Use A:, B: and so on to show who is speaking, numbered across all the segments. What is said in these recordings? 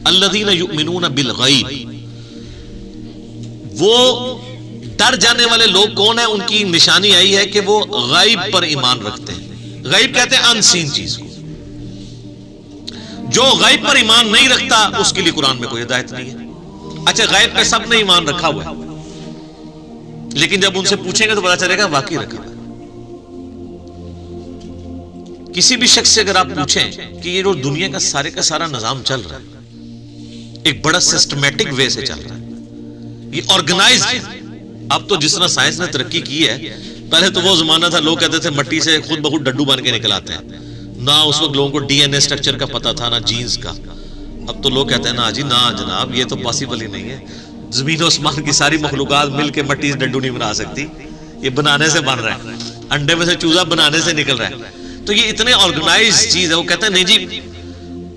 A: الذین یؤمنون بالغیب، وہ ڈر جانے والے لوگ کون ہیں؟ ان کی نشانی آئی ہے کہ وہ غیب پر ایمان رکھتے ہیں۔ غیب کہتے ہیں ان سین چیز کو۔ جو غیب پر ایمان نہیں رکھتا اس کے لیے قرآن میں کوئی ہدایت نہیں ہے۔ اچھا، غیب پہ سب نے ایمان رکھا ہوا ہے، لیکن جب ان سے پوچھیں گے تو پتا چلے گا واقعی رکھا ہوا ہے۔ کسی بھی شخص سے اگر آپ پوچھیں کہ یہ جو دنیا کا سارے کا سارا نظام چل رہا ہے، ایک بڑا سسٹمیٹک وے سے چل رہا ہے، یہ آرگنائزڈ ہے۔ اب تو جس طرح سائنس نے ترقی کی ہے، پہلے تو وہ زمانہ تھا لوگ کہتے تھے مٹی سے خود بخود ڈڈو بن کے نکل آتے ہیں، نہ اس وقت لوگوں کو ڈی این اے اسٹرکچر کا پتا تھا، نہ جینز کا۔ اب تو لوگ کہتے ہیں نا جی نا جناب، یہ تو پاسبل ہی نہیں ہے، زمین و آسمان کی ساری مخلوقات مل کے مٹی سے ڈڈو نہیں بنا سکتی، یہ بنانے سے بن رہا ہے، انڈے میں سے چوزا بنانے سے نکل رہا ہے۔ تو یہ اتنے آرگنائز چیز ہے، وہ کہتے ہیں نہیں جی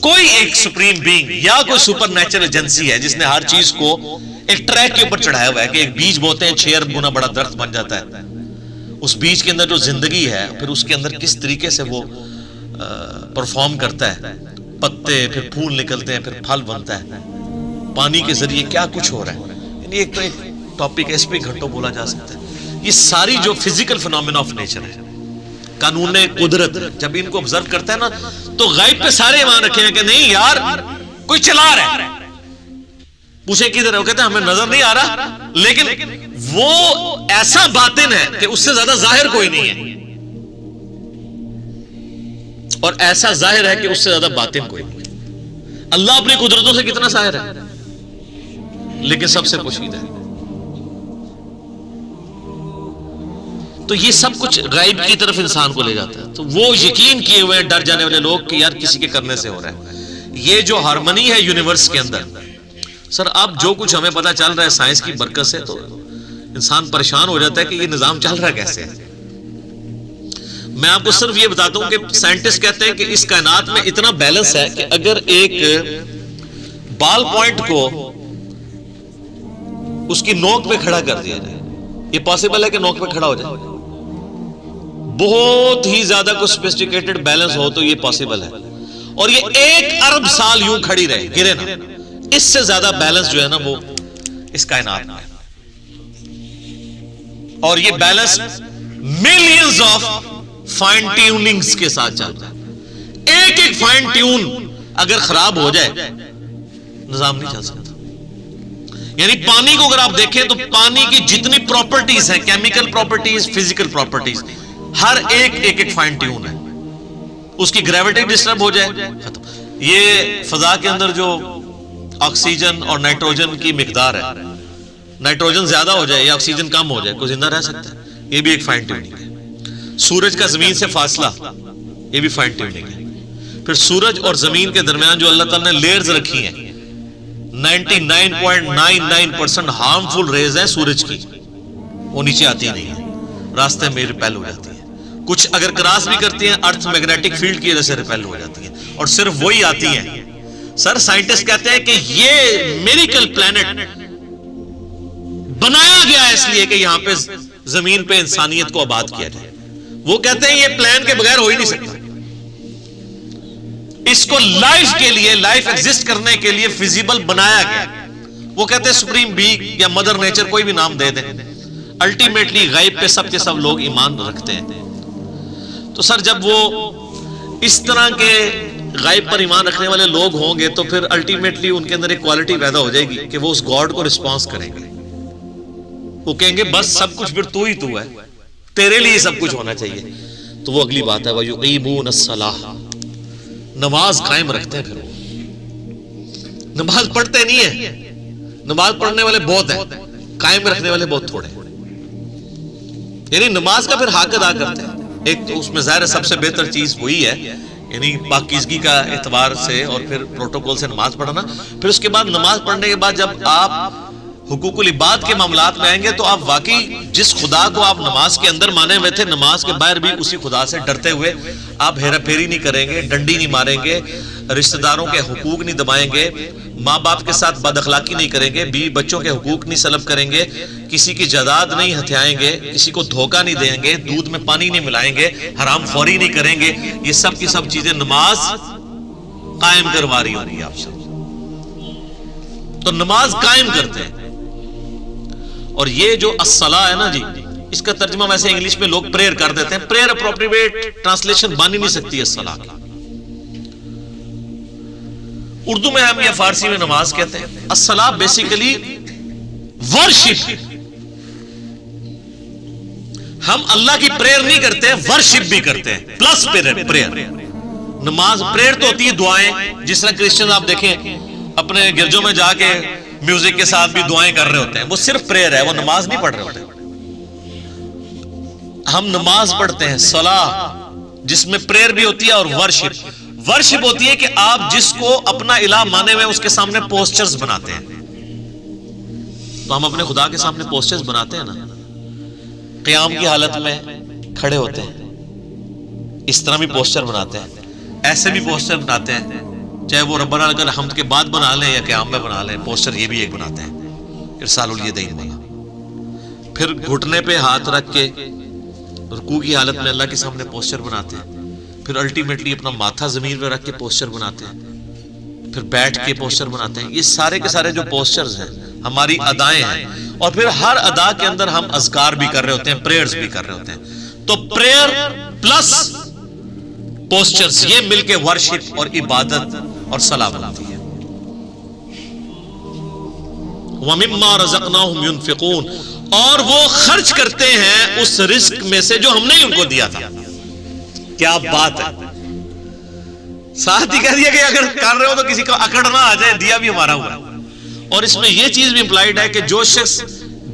A: کوئی ایک سپریم بینگ یا کوئی سپر نیچرل ایجنسی ہے جس نے ہر چیز کو ایک ٹریک کے اوپر چڑھایا ہوا ہے کہ ایک بیج بوتے ہیں 6 ارب گنا بڑا درخت بن جاتا ہے، اس بیج کے اندر جو زندگی ہے پھر اس کے اندر کس طریقے سے وہ پرفارم کرتا ہے، پتے پھر پھول نکلتے ہیں، پھر پھل بنتا ہے، پانی کے ذریعے کیا کچھ ہو رہا ہے، یعنی ایک تو ایک ٹاپک ہے، اس پہ گھنٹوں بولا جا سکتا ہے۔ یہ ساری جو فزیکل فینومینا آف نیچر ہے، قانون قدرت، جب ان کو آبزرو کرتا ہے نا تو غیب پہ سارے ایمان رکھے ہیں کہ نہیں یار کوئی چلا رہا ہے۔ پوچھیں کدھر ہے، وہ کہتے ہیں ہمیں نظر نہیں آ رہا، لیکن وہ ایسا باطن ہے کہ اس سے زیادہ ظاہر کوئی نہیں ہے، اور ایسا ظاہر ہے کہ اس سے زیادہ باطن کوئی نہیں ہے۔ اللہ اپنی قدرتوں سے کتنا ظاہر ہے، لیکن سب سے پوشیدہ ہے۔ تو یہ سب کچھ غیب کی طرف انسان کو لے جاتا ہے۔ تو وہ یقین کیے ہوئے ڈر جانے والے لوگ کہ یار کسی کے کرنے سے ہو رہا ہے۔ یہ جو ہارمنی ہے یونیورس کے اندر، سر اب جو کچھ ہمیں پتا چل رہا ہے سائنس کی برکت سے، تو انسان پریشان ہو جاتا ہے کہ یہ نظام چل رہا کیسے ہے۔ میں آپ کو صرف یہ بتاتا ہوں کہ سائنٹسٹ کہتے ہیں کہ اس کائنات میں اتنا بیلنس ہے کہ اگر ایک بال پوائنٹ کو اس کی نوک پہ کھڑا کر دیا جائے، یہ پاسبل ہے کہ نوک پہ کھڑا ہو جائے، بہت ہی زیادہ کوئی سوفسٹیکیٹڈ بیلنس ہو تو یہ پاسبل ہے، اور یہ 1 ارب سال یوں کھڑی رہے گرے نا، اس سے زیادہ بیلنس جو ہے نا وہ اس کائنات میں ہے، اور یہ balance millions of fine tunings کے ساتھ چلتا ہے۔ ایک ایک فائن ٹیون اگر خراب ہو جائے نظام نہیں چل سکتا۔ یعنی پانی کو اگر آپ دیکھیں تو پانی کی جتنی پراپرٹیز ہیں، کیمیکل پراپرٹیز، فزیکل پراپرٹیز، ہر ایک فائن ٹیون ہے۔ اس کی گریوٹی ڈسٹرب ہو جائے ختم۔ یہ فضا کے اندر جو آکسیجن اور نائٹروجن کی مقدار ہے، نائٹروجن زیادہ ہو جائے یا آکسیجن کم ہو جائے، کوئی زندہ رہ سکتا ہے؟ یہ بھی ایک فائن ٹیوننگ ہے۔ سورج کا زمین سے فاصلہ، یہ بھی فائن ٹیوننگ ہے۔ پھر سورج اور زمین کے درمیان جو اللہ تعالیٰ نے لیئرز رکھی ہیں، 99.99% ہارمفل ریز ہیں سورج کی، وہ نیچے آتی نہیں ہے، راستے میں ریپیل ہو جاتی ہے۔ کچھ اگر کراس بھی کرتی ہیں ارتھ میگنیٹک فیلڈ کی وجہ سے ریپیل ہو جاتی ہیں، اور صرف وہی آتی ہیں۔ سر سائنٹسٹ کہتے ہیں کہ یہ میریکل پلانٹ بنایا گیا ہے اس لیے کہ یہاں پہ زمین پہ انسانیت کو آباد کیا جائے۔ وہ کہتے ہیں یہ پلان کے بغیر ہو ہی نہیں سکتا، اس کو لائف کے لیے، لائف ایگزسٹ کرنے کے لیے فیزیبل بنایا گیا۔ وہ کہتے ہیں سپریم بینگ یا مدر نیچر، کوئی بھی نام دے دیں، الٹیمیٹلی غیب پہ سب کے سب لوگ ایمان رکھتے ہیں۔ تو سر جب وہ اس طرح کے غیب پر ایمان رکھنے والے لوگ ہوں گے تو پھر الٹیمیٹلی ان کے اندر ایک کوالٹی پیدا ہو جائے گی کہ وہ اس گاڈ کو رسپانس کریں گے۔ وہ کہیں گے بس سب کچھ پھر تو ہی تو ہے، تیرے لیے سب کچھ ہونا چاہیے۔ تو وہ اگلی بات ہے وَيُقِيمُونَ الصَّلَاةَ، نماز قائم رکھتے ہیں۔ پھر وہ نماز پڑھتے نہیں ہیں، نماز پڑھنے والے بہت ہیں، قائم رکھنے والے بہت تھوڑے ہیں۔ یعنی نماز کا پھر حق ادا کرتے ہیں۔ ایک تو اس میں ظاہر سب سے بہتر چیز وہی ہے، یعنی پاکیزگی کا اعتبار سے اور پھر پروٹوکول سے نماز پڑھنا۔ پھر اس کے بعد نماز پڑھنے کے بعد جب آپ حقوق العباد کے معاملات میں آئیں گے تو آپ واقعی جس خدا کو آپ نماز کے اندر مانے ہوئے تھے، نماز کے باہر بھی اسی خدا سے ڈرتے ہوئے آپ ہیرا پھیری نہیں کریں گے، ڈنڈی نہیں ماریں گے، رشتہ داروں کے حقوق نہیں دبائیں گے، ماں باپ کے ساتھ بد اخلاقی نہیں کریں گے، بیوی بچوں کے حقوق نہیں سلب کریں گے، کسی کی جائیداد نہیں ہتھیائیں گے، کسی کو دھوکہ نہیں دیں گے، دودھ میں پانی نہیں ملائیں گے، حرام خوری نہیں کریں گے۔ یہ سب کی سب چیزیں نماز قائم کروا رہی ہوگی آپ سے۔ تو نماز قائم کرتے ہیں. اور یہ جو الصلاۃ ہے نا جی، اس کا ترجمہ ویسے انگلش میں لوگ پریئر کر دیتے ہیں. پریئر اپروپریٹ ٹرانسلیشن بن ہی نہیں سکتی الصلاۃ کی. اردو میں ہم یا فارسی میں نماز کہتے ہیں. الصلاۃ بیسیکلی ورشپ. ہم اللہ کی پریئر نہیں کرتے، ورشپ بھی کرتے ہیں پلس پریئر. نماز پریئر تو ہوتی ہے دعائیں، جس طرح کرسچن آپ دیکھیں اپنے گرجوں میں جا کے میوزک کے ساتھ بھی دعائیں کر رہے ہوتے ہیں، وہ صرف پریئر ہے، وہ نماز نہیں پڑھ رہے ہوتے. ہم نماز پڑھتے ہیں صلاۃ، جس میں پریئر بھی ہوتی ہے اور ورشپ. ورشپ ہوتی ہے کہ آپ جس کو اپنا الہ مانے ہوئے اس کے سامنے پوسچرز بناتے ہیں. تو ہم اپنے خدا کے سامنے پوسچرز بناتے ہیں نا، قیام کی حالت میں کھڑے ہوتے ہیں، اس طرح بھی پوسچر بناتے ہیں، ایسے بھی پوسچر بناتے ہیں، چاہے وہ ربنا لک الحمد کے بعد بنا لیں یا قیام میں بنا لیں. پوسچر یہ بھی ایک بناتے ہیں ارسال الیدین والا. پھر گھٹنے پہ ہاتھ رکھ کے رکوع کی حالت میں اللہ کے سامنے پوسچر بناتے ہیں. پھر الٹیمیٹلی اپنا ماتھا زمین پہ رکھ کے پوسچر بناتے ہیں. پھر بیٹھ کے پوسچر بناتے ہیں. یہ سارے کے سارے جو پوسچرز ہیں ہماری ادائیں ہیں. اور پھر ہر ادا کے اندر ہم اذکار بھی کر رہے ہوتے ہیں، پریئرز بھی کر رہے ہوتے ہیں. تو پریئر پلس پوسچرز یہ مل کے ورشپ اور عبادت اور صلاح بناتی ہے. وَمِمَّا رَزَقْنَاهُمْ يُنْفِقُونَ، اور وہ خرچ کرتے ہیں اس رزق میں سے جو ہم نے ان کو دیا تھا. کیا بات ہے. ساتھ ہی کہہ دیا کہ اگر کر رہے ہو تو کسی کو اکڑ نہ آ جائے، دیا بھی ہمارا ہوا ہے. اور اس میں یہ چیز بھی امپلائیڈ ہے کہ جو شخص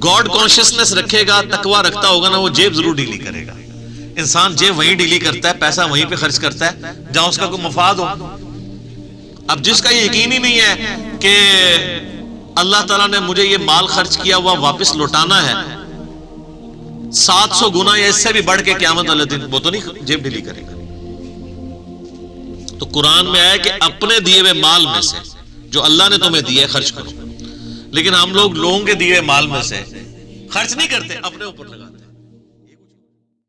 A: گاڈ کانشیسنس رکھے گا، تقوی رکھتا ہوگا نا، وہ جیب ضرور ڈیلی کرے گا. انسان جیب وہیں ڈیلی کرتا ہے، پیسہ وہیں پہ خرچ کرتا ہے جہاں اس کا کوئی مفاد ہو. اب جس کا یہ یقین ہی نہیں ہے کہ اللہ تعالیٰ نے مجھے یہ مال خرچ کیا ہوا واپس لوٹانا ہے 700 گنا یا اس سے بھی بڑھ کے قیامت والے دن، وہ تو نہیں جیب ڈیلی کرے گا. تو قرآن میں آیا کہ اپنے دیے ہوئے مال میں سے جو اللہ نے تمہیں دیا ہے خرچ کرو. لیکن ہم لوگ لوگوں کے دیے ہوئے مال میں سے خرچ نہیں کرتے، اپنے اوپر لگاتے.